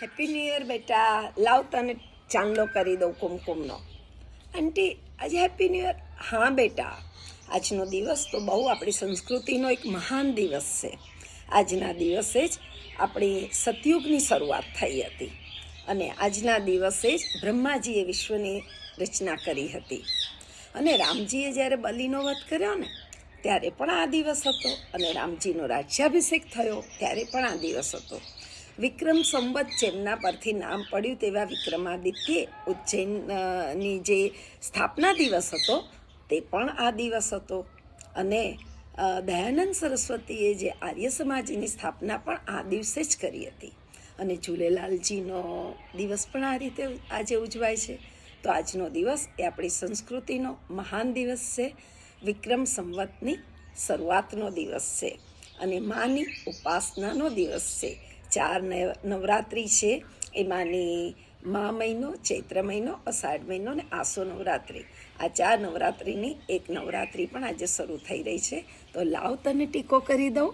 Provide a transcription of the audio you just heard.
Happy new year બેટા. લાવ તને ચાંદલો કરી દઉં કુમકુમનો. આંટી આજે હેપી ન્યૂ યર. હા બેટા, આજનો દિવસ તો બહુ આપણી સંસ્કૃતિનો એક મહાન દિવસ છે. આજના દિવસે જ આપણી સતયુગની શરૂઆત થઈ હતી અને આજના દિવસે જ બ્રહ્માજીએ વિશ્વની રચના કરી હતી. અને રામજીએ જ્યારે બલિનો વધ કર્યો ને ત્યારે પણ આ દિવસ હતો, અને રામજીનો રાજ્યાભિષેક થયો ત્યારે પણ આ દિવસ હતો. વિક્રમ સંવત જેમના પરથી નામ પડ્યું તેવા વિક્રમાદિત્ય ઉજ્જૈનની જે સ્થાપના દિવસ હતો તે પણ આ દિવસ હતો. અને દયાનંદ સરસ્વતીએ જે આર્ય સમાજની સ્થાપના પણ આ દિવસે જ કરી હતી. અને ઝૂલેલાલજીનો દિવસ પણ આ રીતે આજે ઉજવાય છે. તો આજનો દિવસ એ આપણી સંસ્કૃતિનો મહાન દિવસ છે. વિક્રમ સંવતની શરૂઆતનો દિવસ છે અને માની ઉપાસનાનો દિવસ છે. 4 નવરાત્રિ છે, એમાંની મા મહિનો, ચૈત્ર મહિનો, અષાઢ મહિનો અને આસો નવરાત્રિ. આ 4 નવરાત્રિની એક નવરાત્રિ પણ આજે શરૂ થઈ રહી છે. તો લાવ તને ટીકો કરી દઉં.